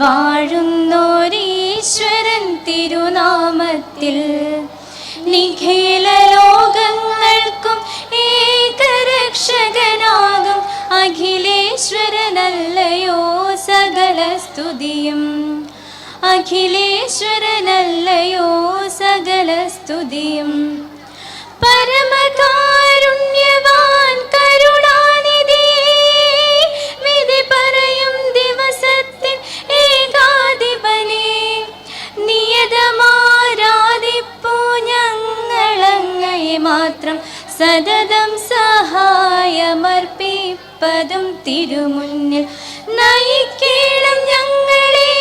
വാഴുന്നോരീശ്വരൻ തിരുനാമത്തിൽ. നിഖില ലോകങ്ങൾക്കും ഏകരക്ഷകനാകും അഖിലേശ്വരനല്ലയോ സകല സ്തുതിയും. അഖിലേശ്വരനല്ലയോ സകല സ്തുതിയും. പരമകാരുണ്യവാൻ കരുണാനിധിയേ, വിധി പറയും ദിവസത്തിൽ ഏകാധിപനെ, നിയതമാരാധിപ്പൂ ഞങ്ങളങ്ങയെ മാത്രം. സതതം സഹായമർപ്പിപ്പതും തിരുമുന്നിൽ. നയിക്കണം ഞങ്ങളെ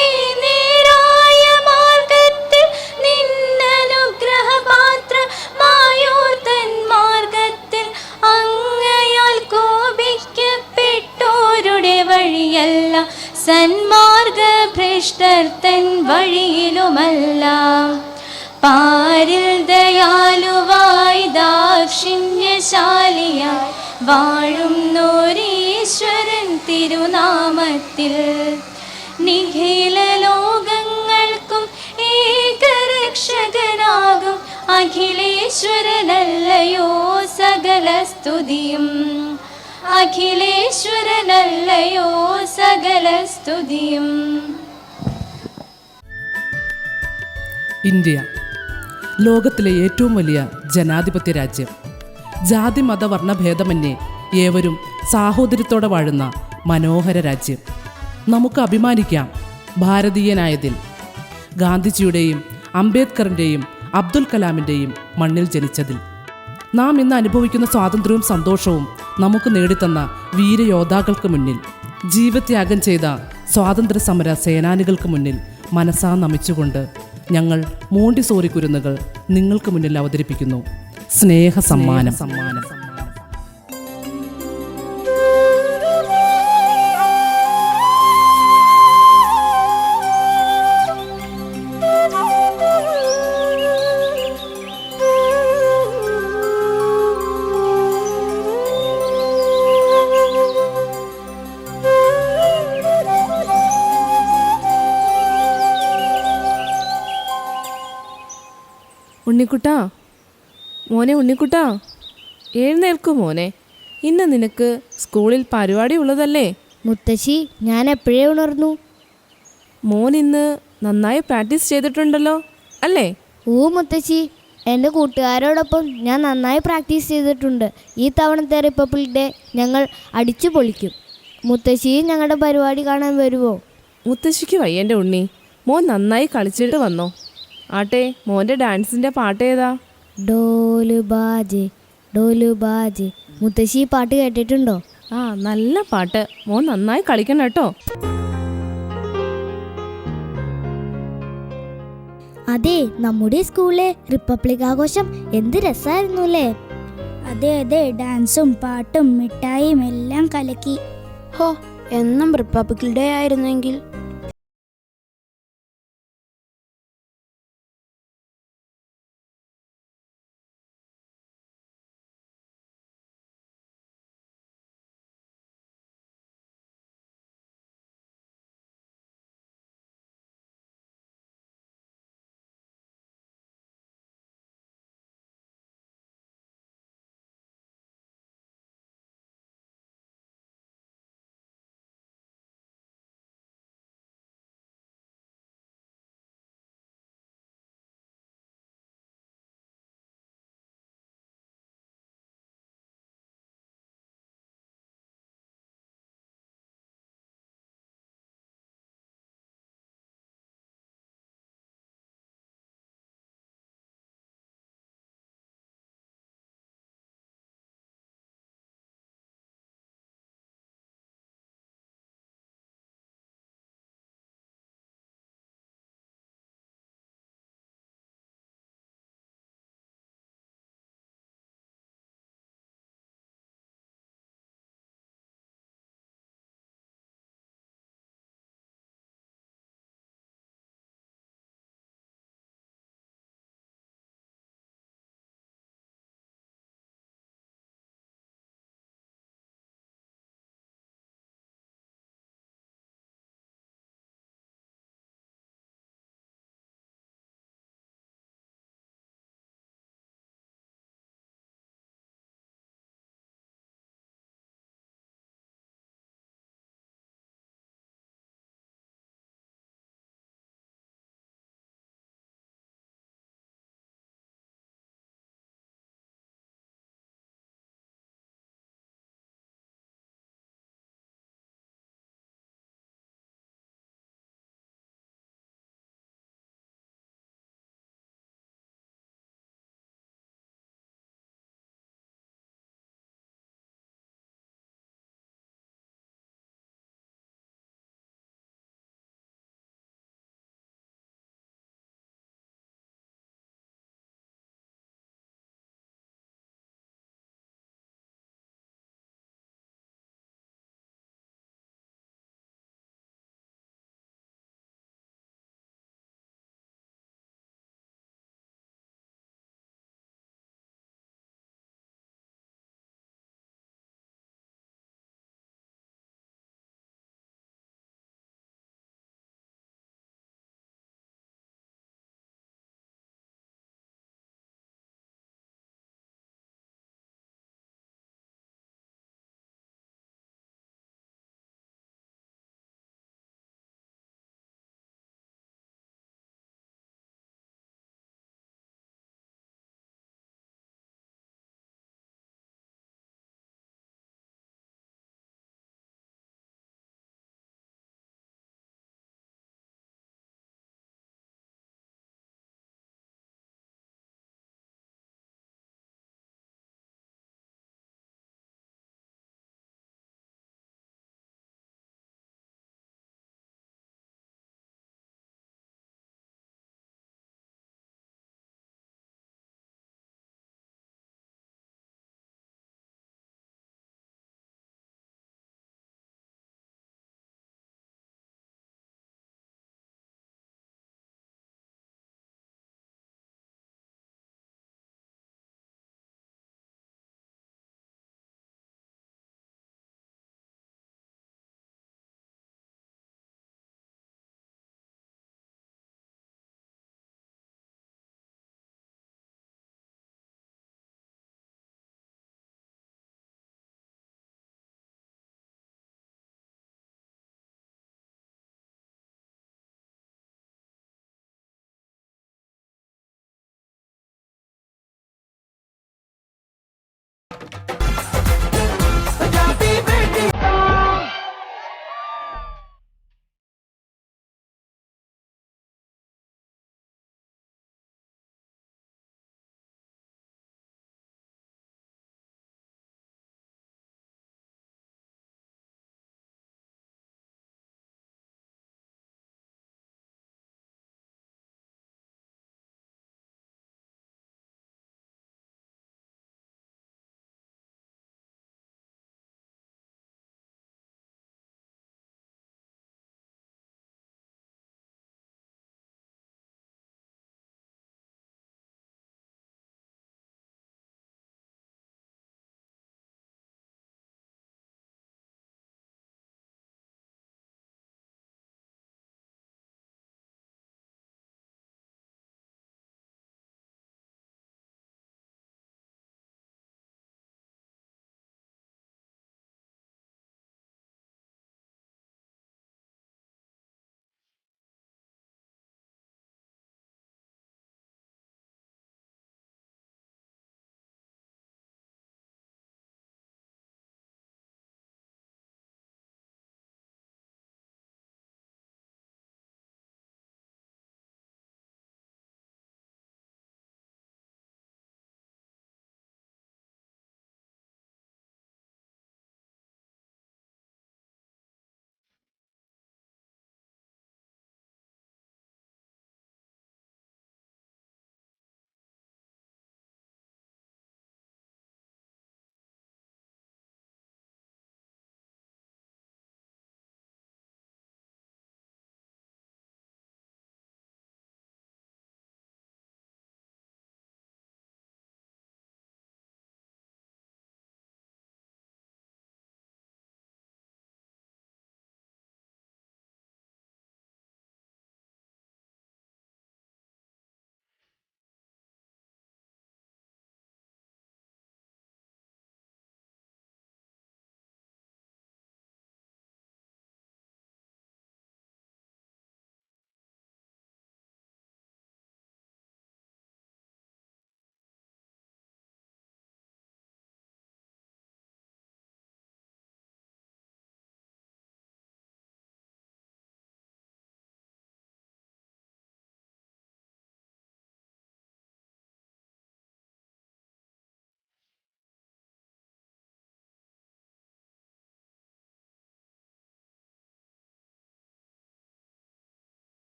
നേരായ മാർഗത്തിൽ, നിന്നനുഗ്രഹപാത്രമായോർത്തൻ മാർഗത്തിൽ. അങ്ങയാൽ കോപിക്കപ്പെട്ടോരുടെ വഴിയല്ല, സന്മാർഗഭ്രഷ്ടർ തൻ വഴിയിലുമല്ല. പാരിൽ ദയാലുവായി ദാക്ഷിണ്യശാലിയായി വാഴുന്നോരീശ്വരൻ തിരുനാമത്തിൽ. നിഖില ലോകങ്ങൾക്കും ഏകരക്ഷകനാകും അഖിലേശ്വരനല്ലയോ സകല സ്തുതിയും. അഖിലേശ്വരനല്ലയോ സകല സ്തുതിയും. ഇന്ത്യ ലോകത്തിലെ ഏറ്റവും വലിയ ജനാധിപത്യ രാജ്യം. ജാതി മത വർണ്ണഭേദമന്യേ ഏവരും സാഹോദര്യത്തോടെ വാഴുന്ന മനോഹര രാജ്യം. നമുക്ക് അഭിമാനിക്കാം ഭാരതീയനായതിൽ. ഗാന്ധിജിയുടെയും അംബേദ്കറിൻ്റെയും അബ്ദുൽ കലാമിൻ്റെയും മണ്ണിൽ ജനിച്ചതിൽ. നാം ഇന്ന് അനുഭവിക്കുന്ന സ്വാതന്ത്ര്യവും സന്തോഷവും നമുക്ക് നേടിത്തന്ന വീരയോദ്ധാക്കൾക്ക് മുന്നിൽ, ജീവത്യാഗം ചെയ്ത സ്വാതന്ത്ര്യ സമര സേനാനികൾക്ക് മുന്നിൽ മനസ്സാ നമിച്ചുകൊണ്ട് ഞങ്ങൾ മോണ്ടിസോറി കുരുന്നുകൾ നിങ്ങൾക്ക് മുന്നിൽ അവതരിപ്പിക്കുന്നു സ്നേഹ സമ്മാനം. ഉണ്ണിക്കുട്ടാ, മോനെ ഉണ്ണിക്കുട്ടാ, എഴുന്നേൽക്കൂ മോനെ. ഇന്ന് നിനക്ക് സ്കൂളിൽ പരിപാടി ഉള്ളതല്ലേ? മുത്തശ്ശി, ഞാൻ എപ്പോഴേ ഉണർന്നു. മോൻ ഇന്ന് നന്നായി പ്രാക്ടീസ് ചെയ്തിട്ടുണ്ടല്ലോ അല്ലേ? ഓ മുത്തശ്ശി, എൻ്റെ കൂട്ടുകാരോടൊപ്പം ഞാൻ നന്നായി പ്രാക്ടീസ് ചെയ്തിട്ടുണ്ട്. ഈ തവണത്തെ റിപ്പബ്ലിക് ഡേ ഞങ്ങൾ അടിച്ചു പൊളിക്കും. മുത്തശ്ശി ഞങ്ങളുടെ പരിപാടി കാണാൻ വരുമോ? മുത്തശ്ശിക്ക് വയ്യൻ്റെ ഉണ്ണി, മോൻ നന്നായി കളിച്ചിട്ട് വന്നോ. ആട്ടെ, മോൻ്റെ ഡാൻസിൻ്റെ പാട്ട് ഏതാ? ഡോലു ബാജെ ഡോലു ബാജെ. മുത്തശ്ശി ഈ പാട്ട് കേട്ടിട്ടുണ്ടോ? ആ, നല്ല പാട്ട്. മോൻ നന്നായി കളിക്കണം കേട്ടോ. അതെ, നമ്മുടെ സ്കൂളിലെ റിപ്പബ്ലിക് ആഘോഷം എന്ത് രസമായിരുന്നു അല്ലേ? അതെ അതെ, ഡാൻസും പാട്ടും മിഠായിയും എല്ലാം കലക്കി. ഹോ, എന്നും റിപ്പബ്ലിക് ഡേ ആയിരുന്നെങ്കിൽ.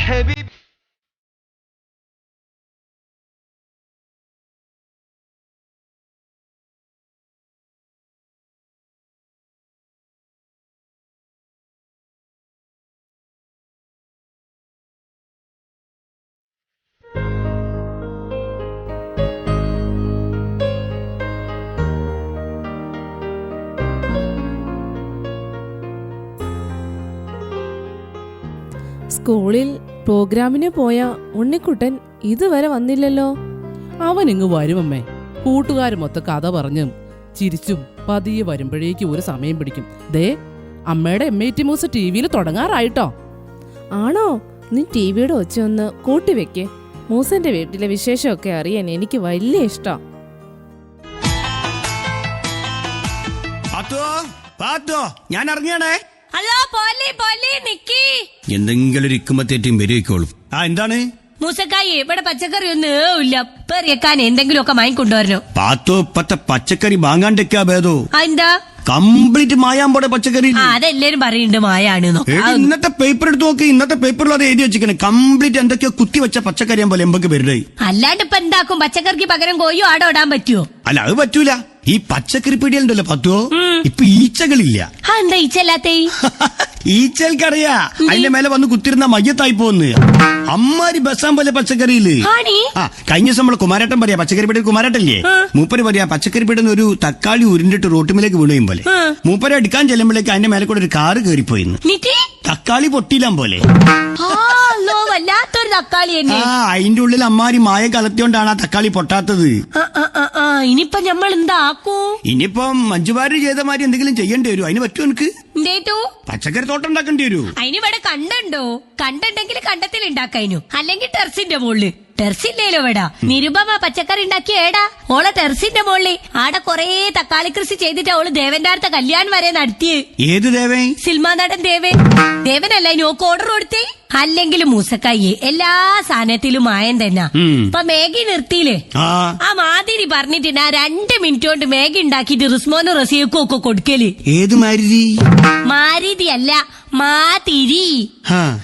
حبيبي സ്കൂളിൽ പ്രോഗ്രാമിന് പോയ ഉണ്ണിക്കുട്ടൻ ഇതുവരെ വന്നില്ലല്ലോ. അവൻ ഇങ്ങ് വരുമമ്മേ. കൂട്ടുകാരുമൊത്ത കഥ പറഞ്ഞും ചിരിച്ചും പതിയെ വരുമ്പോഴേക്കും ഒരു സമയം പിടിക്കും. ദേ അമ്മയുടെ MIT മ്യൂസ് TV-യിൽ തുടങ്ങാറായിട്ടോ. ആണോ? നീ TV-യുടെ ഒച്ച ഒന്ന് കൂട്ടിവെക്കേ. മൂസന്റെ വീട്ടിലെ വിശേഷമൊക്കെ അറിയാൻ എനിക്ക് വലിയ ഇഷ്ടം. ഞാൻ ഇറങ്ങിയാണേ. അല്ലോ പോലെ പോലെ നിക്കി. എന്തെങ്കിലും ഒരു ഇക്കുമ്പത്തേറ്റും വരികോളും. എന്താണ് മൂസക്കായി ഇവിടെ പച്ചക്കറി ഒന്നും ഇല്ല. പെറിയക്കാൻ എന്തെങ്കിലും ഒക്കെ വാങ്ങിക്കൊണ്ടുവരണോ? പാത്തോ ഇപ്പത്തെ പച്ചക്കറി വാങ്ങാണ്ടിരിക്കാ ഭേദോ. എന്താ കംപ്ലീറ്റ് മായാമ്പോടെ പച്ചക്കറി. അതെല്ലാരും പറയുന്നുണ്ട് മായാണ്. ഇന്നത്തെ പേപ്പർ എടുത്ത് നോക്കി. ഇന്നത്തെ പേപ്പറിൽ അത് എഴുതി വെച്ചിരിക്കണേ. കംപ്ലീറ്റ് എന്തൊക്കെയോ കുത്തി വെച്ച പച്ചക്കറിയാൻ പോലെ എമ്പൊക്കെ വരുന്നത്. അല്ലാണ്ട് ഇപ്പൊ എന്താക്കും? പച്ചക്കറിക്ക് പകരം കോയോ ആടോ ഇടാൻ പറ്റുമോ? അല്ല അത് പറ്റൂല. ഈ പച്ചക്കറി പീടിയലുണ്ടല്ലോ പത്തുവോ, ഇപ്പൊ ഈച്ചകളില്ല. എന്താ ഈച്ചല്ലാത്തേ? ഈച്ചൽക്കറിയാ അതിന്റെ മേലെ വന്ന് കുത്തിരുന്ന മയ്യത്തായി പോന്ന്. അമ്മാരി ബസ്സാൻ പോലെ പച്ചക്കറിയില്. കഴിഞ്ഞ ദിവസം നമ്മള് കുമാരേട്ടൻ പറയാ, പച്ചക്കറി പീടിയ കുമാരേട്ടല്ലേ, മൂപ്പര് പറയാ പച്ചക്കറി പീടിയ ഒരു തക്കാളി ഉരുണ്ടിട്ട് റോട്ടുമിലേക്ക് വീണും പോലെ. മൂപ്പരെ എടുക്കാൻ ചെല്ലുമ്പോഴേക്ക് അതിന്റെ മേലെ കൂടെ ഒരു കാറ് കയറിപ്പോയിന്ന്. തക്കാളി പൊട്ടിയില്ലാൻ പോലെ. വല്ലാത്തൊരു തക്കാളി തന്നെ. അതിന്റെ ഉള്ളിൽ അമ്മാരി മായ കലത്തിയോണ്ടാണ് ആ തക്കാളി പൊട്ടാത്തത്. ഇനിയിപ്പൊ നമ്മൾ എന്താക്കൂ? ഇനിയിപ്പം മഞ്ജുവാര് ചെയ്ത മാതിരി എന്തെങ്കിലും ചെയ്യേണ്ടി വരും. അതിന് പറ്റുമോ എനിക്ക്? പച്ചക്കറി തോട്ടം ഉണ്ടാക്കേണ്ടി വരൂ. അതിനിവിടെ കണ്ടുണ്ടോ? കണ്ടുണ്ടെങ്കിൽ കണ്ടത്തിൽ ഉണ്ടാക്കാനു, അല്ലെങ്കിൽ ടെറസിന്റെ മുകളില്. ടെറസില്ലേലോ വേടാ. നിരുപമ പച്ചക്കറി ഉണ്ടാക്കിയ ഏടാ ഓളെ ടെറസിന്റെ മുകളില്. ആടെ കൊറേ തക്കാളി കൃഷി ചെയ്തിട്ട് അവള് ദേവന്റെ അടുത്ത കല്യാണം വരെ നടത്തിയേ. ഏത് ദേവൻ? സിൽമാ നടൻ ദേവൻ. ദേവനല്ല നോക്ക് ഓർഡർ കൊടുത്തേ. അല്ലെങ്കിൽ മൂസക്കായി എല്ലാ സാധനത്തിലും മായം തന്നെ. ഇപ്പൊ മാഗി നിർത്തിയില്ലേ, ആ മാതിരി പറഞ്ഞിട്ട് ആ 2 മിനിറ്റ് കൊണ്ട് മാഗി ഉണ്ടാക്കിട്ട് റിസ്മോനും റസിയക്കും ഒക്കെ കൊടുക്കല്. ഏത് മാരുതി? മാരുതി അല്ല, മാതിരി.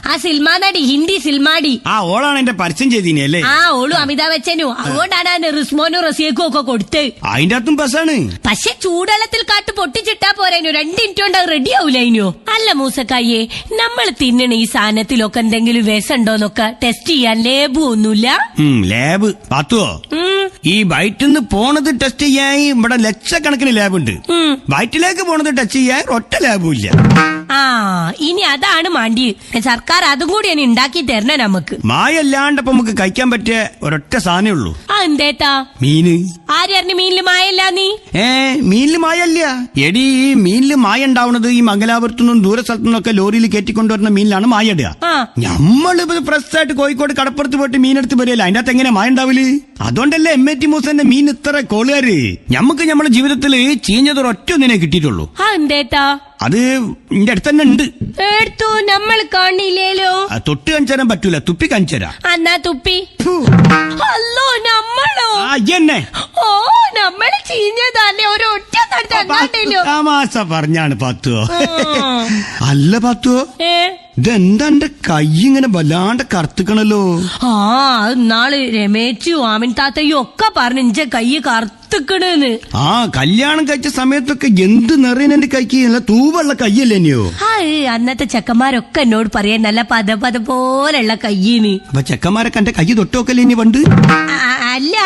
ആ സിൽമാ നടി, ഹിന്ദി സിൽമാടി. ഓളാണ് എന്റെ പരസ്യം ചെയ്തീനല്ലേ? ഓളും അമിതാഭ് ബച്ചനും. അതുകൊണ്ടാണ് റിസ്മോനും റസിയക്കും ഒക്കെ കൊടുത്ത്. അതിന്റെ അകത്തും ബസ്സാണ്. പക്ഷെ ചൂടുവെള്ളത്തിൽ കാട്ട് പൊട്ടിച്ചിട്ടാ പോരാനു. 2 മിനിറ്റ് കൊണ്ട് അത് റെഡി ആവൂലോ. അല്ല മൂസക്കായെ, നമ്മൾ തിന്നണ ഈ സാധനത്തിലൊക്കെ എന്തെങ്കിലും വിഷണ്ടോന്നൊക്കെ ടെസ്റ്റ് ചെയ്യാൻ ലേബും ഒന്നുമില്ല. ലാബ് പാത്തുവോ? ഈ വയറ്റിന്ന് പോണത് ടെസ്റ്റ് ചെയ്യാൻ ഇവിടെ ലക്ഷക്കണക്കിന് ലാബുണ്ട്. വയറ്റിലേക്ക് പോണത് ടെസ്റ്റ് ചെയ്യാൻ ഒറ്റ ലാബും ഇല്ല. ഇനി അതാണ് മാണ്ടി. സർക്കാർ അതും കൂടി ഇനി ഉണ്ടാക്കി തരണ നമുക്ക്. മായല്ലാണ്ടപ്പോ നമുക്ക് കഴിക്കാൻ പറ്റിയ ഒരൊറ്റ സാധനേ ഉള്ളൂ. എന്തേത്താ? മീന്. ആര് പറഞ്ഞു മീനില് മായല്ല? നീ മീനില് മായല്ല എടി. ഈ മീനില് മായ ഉണ്ടാവുന്നത് ഈ മംഗലാപുരത്തുനിന്നും ദൂര സ്ഥലത്തുനിന്നൊക്കെ ലോറിയിൽ കയറ്റിക്കൊണ്ടുവരുന്ന മീനിലാണ് മായ ഇടുക. നമ്മളിപ്പോ ഫ്രഷ് ആയിട്ട് കോഴിക്കോട് കടപ്പുറത്ത് പോയിട്ട് മീനെടുത്ത് വരികയല്ല. അതിന്റെ അകത്ത് എങ്ങനെ മായ ഉണ്ടാവില്ല? അതുകൊണ്ടല്ലേ MIT മ്യൂസിന്റെ മീൻ ഇത്ര കോളുകാര്. ഞമ്മക്ക് നമ്മുടെ ജീവിതത്തിൽ ചീഞ്ഞത് ഒറ്റ ഒന്നിനെ കിട്ടിയിട്ടുള്ളൂ. എന്തേത്താ? അത് എന്റെ അടുത്ത് തന്നെ ഉണ്ട്. എടുത്തു നമ്മൾ കാണില്ലേലോ. തൊട്ട് കാണിച്ചാൻ പറ്റൂല, തുപ്പി കാണിച്ചാ. എന്നാ തുപ്പി. അല്ലോ നമ്മളോ? എന്നെ നമ്മള് ചീഞ്ഞതല്ലേ ഒരു ഒറ്റ തമാശ പറഞ്ഞാണ് പത്തുവോ. അല്ല പത്തുവോ, ഇതെന്താ എന്റെ കൈ ഇങ്ങനെ വല്ലാണ്ട് കറുത്തുക്കണല്ലോ? നാള് രമേച്ചും ആമിൻ താത്തയും ഒക്കെ പറഞ്ഞു ഇഞ്ച കൈ കറുത്തുക്കണെന്ന്. കല്യാണം കഴിച്ച സമയത്തൊക്കെ എന്ത് നിറയുന്ന എന്റെ കൈക്ക് നല്ല തൂവുള്ള കയ്യല്ലേ? അന്നത്തെ ചെക്കന്മാരൊക്കെ എന്നോട് പറയാൻ നല്ല പത പോലുള്ള കയ്യിന്. അപ്പൊ ചെക്കന്മാരൊക്കെ എന്റെ കൈ തൊട്ടോക്കല്ലേ ഇനി പണ്ട്? അല്ല,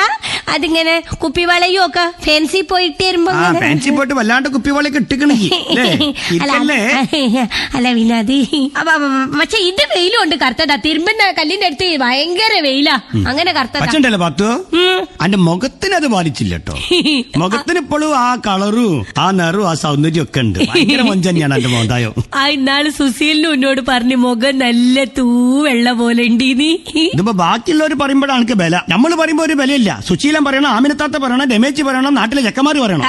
അതിങ്ങനെ കുപ്പിവളയും ഒക്കെ ഫാൻസി പോയിട്ട് വരുമ്പോ ഫാൻസി പോയിട്ട് വല്ലാണ്ട് കുപ്പിവളയൊക്കെ ഇട്ടിക്കണേ. അല്ല പിന്നെ അത് പക്ഷെ ഇത് വെയിലും ഉണ്ട് കറുത്തതാ. തിരുമ്പുന്ന കല്ലിന്റെ അടുത്ത് ഭയങ്കര വെയിലാ. അങ്ങനെ കറുത്തല്ലേ പത്തോ? അന്റെ മുഖത്തിന് അത് ബാധിച്ചില്ല കേട്ടോ. മുഖത്തിന് ഇപ്പോഴും ആ കളറും ആ നിറവും ആ സൗന്ദര്യം ഒക്കെ ഉണ്ട്. ഭയങ്കര മൊഞ്ചന്നെയാണ് എന്റെ മോന്തായോ. ഇന്നാള് സുശീലിനും എന്നോട് പറഞ്ഞു മുഖം നല്ല തൂവെള്ള പോലെ ഉണ്ട്. നീ ഇതിപ്പോ ബാക്കിയുള്ളവർ പറയുമ്പോഴാണ് എനിക്ക് ബല. നമ്മള് പറയുമ്പോ ഒരു ബലയില്ല. സുശീലൻ പറയണം, ആമിനത്താത്ത പറയണം, രമേശ് പറയണം, നാട്ടിലെ ചെക്കന്മാര് പറയണം.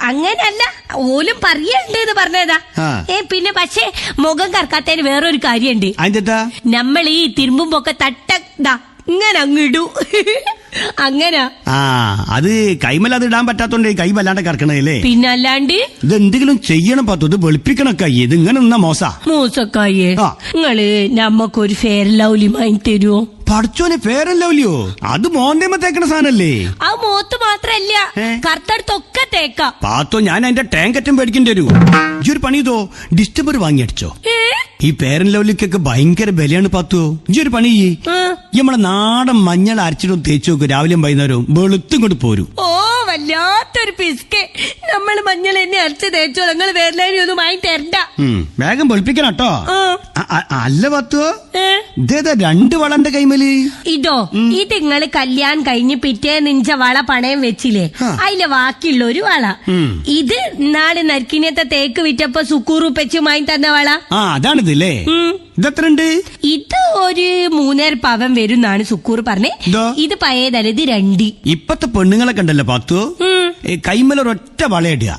അങ്ങനല്ല, ഓലും പറയണ്ട് പറഞ്ഞതാ. പിന്നെ പക്ഷേ മുഖം കറക്കാത്തതിന് വേറൊരു കാര്യണ്ട്. അതിന്റെ നമ്മൾ ഈ തിരുമ്പുമ്പൊക്കെ തട്ട ഇങ്ങനെ അങ്ങിടൂ. അങ്ങനാ. ആ അത് കൈമല അത് ഇടാൻ പറ്റാത്തോണ്ട് കൈ വല്ലാണ്ട് കറക്കണല്ലേ. പിന്നല്ലാണ്ട് ഇത് എന്തെങ്കിലും ചെയ്യണം പത്തു, ഇത് വെളുപ്പിക്കണൊക്കെ ഇത് ഇങ്ങനെ നിന്ന മോശ. മൂസക്കായേ, ആ. നിങ്ങള് നമ്മക്കൊരു ഫെയർ ലൗലി വാങ്ങി തരുവോ? പഠിച്ചോനെ പേരല്ലല്ലോ, അത് മോന്തേമ തേക്കണ സാധനല്ലേ. ആ മോത്ത് മാത്രല്ല, കറുത്തടുത്തൊക്കെ തേക്കാം. പാത്തോ ഞാൻ അതിന്റെ ടാങ്കറ്റും പേടിക്കേണ്ടി വരൂ. ഈ ഒരു പണി ചെയ്തോ, ഡിസ്റ്റർബർ വാങ്ങി അടിച്ചോ. ഈ പേരൻ ലവലിക്കൊക്കെ ഭയങ്കര വിലയാണ് പാത്തോ. ഈ ഒരു പണി നമ്മളെ നാടൻ മഞ്ഞൾ അരച്ചിട്ടും തേച്ചു നോക്കും, രാവിലെയും വൈകുന്നേരവും വെളുത്തും കൊണ്ട് പോരും. ഓ വല്ലാത്തൊരു പിസ്കെ. നമ്മൾ മഞ്ഞൾ എന്നെ അരച്ച് തേച്ചോ, നിങ്ങൾ വേറെ ഒന്നും വാങ്ങി തരണ്ട. വേഗം വെളുപ്പിക്കണം കേട്ടോ. അല്ല പാത്തോ, ഇതേതാ 2 വളന്റെ കൈമല്? ഇതോ, ഇത് നിങ്ങള് കല്യാണം കഴിഞ്ഞ് പിറ്റേ നിഞ്ച വള പണയം വെച്ചില്ലേ, അതിന്റെ ബാക്കിയുള്ള ഒരു വള. ഇത് നാളെ നരിക്കിനത്തെ തേക്ക് വിറ്റപ്പോ സുക്കൂറു പെച്ച് വാങ്ങി തന്ന വള. അതാണിതല്ലേ. ഇതെത്രണ്ട്? ഇത് ഒരു 3.5 പവൻ വരും എന്നാണ് സുക്കൂർ പറഞ്ഞേ. ഇത് പഴയതല്ല, ഇത് 2. ഇപ്പത്തെ പെണ്ണുങ്ങളെ കണ്ടല്ലോ പാത്തു, കൈമല ഒരൊറ്റ വളയിടുക,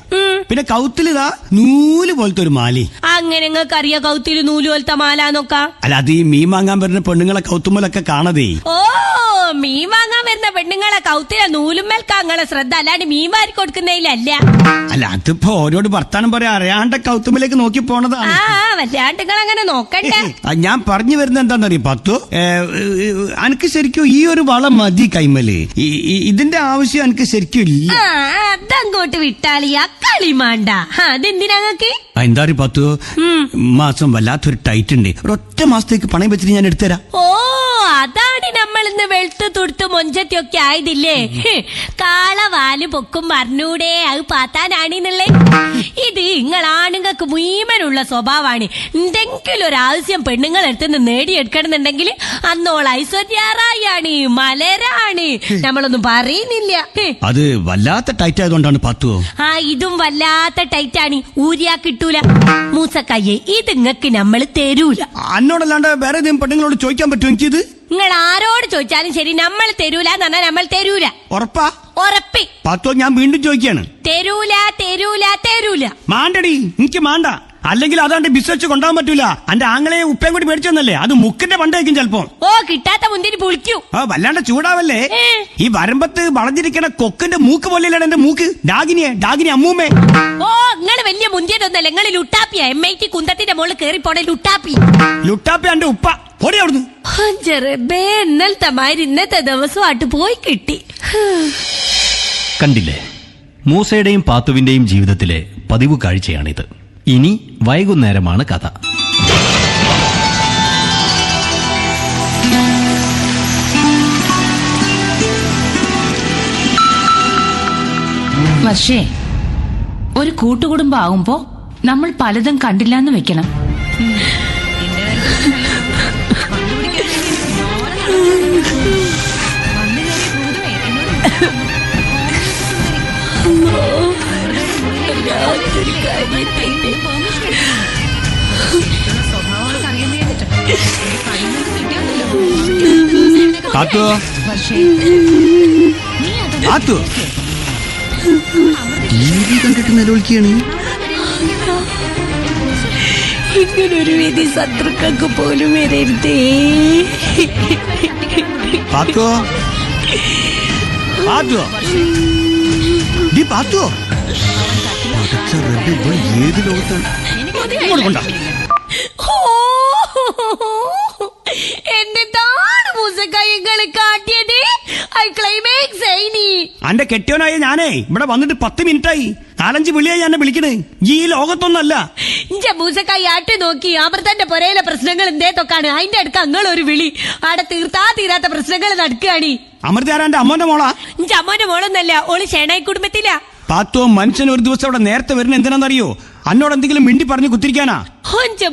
പിന്നെ കൗത്തിലിതാ നൂല് പോലത്തെ ഒരു മാലി. അങ്ങനെ നിങ്ങൾക്ക് അറിയാം കൗത്തില് നൂല് പോലത്തെ മാലാന്നൊക്ക? അല്ല, അത് ഈ മീൻ വാങ്ങാൻ വരുന്ന പെണ്ണുങ്ങളെ കൗത്തുമ്മലൊക്കെ കാണതേ. ഓ, മീൻ വാങ്ങാൻ വരുന്ന പെണ്ണുങ്ങളെ കൗത്തിലെ നൂലുമ്മൽക്കാ നിങ്ങളെ ശ്രദ്ധ, അല്ലാണ്ട് മീൻ വാരി കൊടുക്കുന്നതിലല്ല. അല്ല, അതിപ്പോ ഓരോട് വർത്താനം പറയാ അറിയാണ്ട കൗത്തുമ്മലേക്ക് നോക്കി പോണതാണ്. വല്ലാണ്ട് നിങ്ങൾ അങ്ങനെ നോക്കണ്ടേ. ഞാൻ പറഞ്ഞു വരുന്നത് എന്താണെന്നറിയോ പത്തു, എനിക്ക് ശരിക്കും ഈ ഒരു വളം മതി കൈമല്. ഇതിന്റെ ആവശ്യം എനിക്ക് ശരിക്കും ഇല്ല. അതങ്ങോട്ട് വിട്ടാളിയാ കളി മാണ്ട. അതെന്തിനാ നിങ്ങക്ക്? എന്താ പറയുക പത്തു, മാസം വല്ലാത്തൊരു ടൈറ്റ് ഉണ്ട്. ഒരൊറ്റ മാസത്തേക്ക് പണയം വെച്ചിട്ട് ഞാൻ എടുത്തുതരാം. ഓ, അതാണ് നമ്മൾ ഇന്ന് വെളുത്ത് തുടുത്ത് മൊഞ്ചത്തിയൊക്കെ ആയതില്ലേ. കാളവാല് പൊക്കും പറഞ്ഞൂടെ, അത് പാത്താനാണെന്നുള്ളേ. ഇത് നിങ്ങളാണുങ്ങൾക്ക് മുഴുവനുള്ള സ്വഭാവമാണ്. എന്തെങ്കിലും ഒരു ആവശ്യം പെണ്ണുങ്ങൾ എടുത്തുനിന്ന് നേടിയെടുക്കണമെന്നുണ്ടെങ്കിൽ അന്നോൾ ഐശ്വര്യാറായാണ്, മലരാണ്, നമ്മളൊന്നും പറയുന്നില്ല. അത് വല്ലാത്ത ടൈറ്റ് ആയതുകൊണ്ടാണ് പത്തു. ഇതും വല്ലാത്ത ടൈറ്റാണ്, ഊരിയാ കിട്ടൂല. മൂസക്കയ്യെ, ഇത് നിങ്ങക്ക് നമ്മൾ തരൂല. എന്നോടല്ലാണ്ട് വേറെ ഏതെങ്കിലും പെണ്ണുങ്ങളോട് ചോദിക്കാൻ പറ്റുമോ എനിക്കിത്? നിങ്ങൾ ആരോട് ചോദിച്ചാലും ശരി, നമ്മൾ തരൂല എന്ന് പറഞ്ഞാൽ നമ്മൾ തരൂല. ഉറപ്പാ? ഉറപ്പി. പത്തോ, ഞാൻ വീണ്ടും ചോദിക്കാണ്. തരൂല തരൂല തരൂല. മാണ്ടടി, എനിക്ക് മാണ്ട. അല്ലെങ്കിൽ അതാണ്ട് ബിസിനസ് കൊണ്ടുപോകാൻ പറ്റൂല. എന്റെ ആങ്ങളെ ഉപ്പയും കൂടി മേടിച്ചു തന്നല്ലേ, അത് മുക്കിന്റെ പണ്ടായിരിക്കും ചിലപ്പോ. ഓ, കിട്ടാത്ത മുന്തിരി പുളിക്കൂ. വല്ലാണ്ട് ചൂടാവല്ലേ. ഈ വരമ്പത്ത് വളഞ്ഞിരിക്കണ കൊക്കിന്റെ മൂക്ക് പോലെയല്ലാണ് എന്റെ മൂക്ക്. ഡാഗിനി അമ്മൂമ്മേ. ഓ, നിങ്ങൾ വലിയ മുന്തിയതൊന്നല്ല, നിങ്ങൾ ലുട്ടാപ്പിയാ. MIT കുന്തത്തിന്റെ മുകളിൽ കേറി പോണ ലുട്ടാപ്പി. ലുട്ടാപ്പി എന്റെ ഉപ്പ. ഓടി അവിടുന്ന്. ചെറുബേ, ഇന്നലത്തെ മാതിരി ഇന്നത്തെ ദിവസമായിട്ട് പോയി കിട്ടി. കണ്ടില്ലേ, മൂസയുടെയും പാത്തുവിന്റെയും ജീവിതത്തിലെ പതിവ് കാഴ്ചയാണിത്. ഇനി വൈകുന്നേരമാണ് കഥ. വർഷേ, ഒരു കൂട്ടുകുടുംബം ആവുമ്പോ നമ്മൾ പലതും കണ്ടില്ലാന്ന് വെക്കണം. കണ്ടിട്ട് നിലവിളിക്കുകയാണ്. ഇങ്ങനൊരു വിധി ശത്രുക്കൾക്ക് പോലും വരരുതേ. പാത്തോ, ഏത് ലോകത്താണ്? എന്താണ് മൂസക്കായങ്ങള് കാട്ടിയത്? ക്ലൈമാക്സ് ആയിനി. അന്റെ കെട്ടിയോനായ ഞാനേ ഇവിടെ വന്നിട്ട് 10 മിനിറ്റായി. 4-5 വിളിയായി എന്നെ വിളിക്കണേ. ഈ ലോകത്തൊന്നല്ല. ഇഞ്ച മൂസക്കായി ആട്ടി നോക്കി അമൃതന്റെ പൊരയിലെ പ്രശ്നങ്ങൾ എന്തേത്തൊക്കാണ്. അതിന്റെ അടുക്ക അങ്ങൊരു വിളി. അവിടെ തീരാത്ത പ്രശ്നങ്ങൾ നടക്കുകയാണ്. അമൃത ആരാന്റെ അമ്മോന്റെ മോളാ? ഇഞ്ച അമ്മോന്റെ മോളൊന്നല്ല, ഓള് ഷേണായി കുടുംബത്തിലാ. പാത്തോ, മനുഷ്യൻ ഒരു ദിവസം അവിടെ നേരത്തെ വരുന്ന എന്തിനാണെന്നറിയോ? അന്നോട് എന്തെങ്കിലും മിണ്ടി പറഞ്ഞു കുത്തിരിക്കാനാ.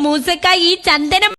മൂസക്കായി ഈ ചന്ദനം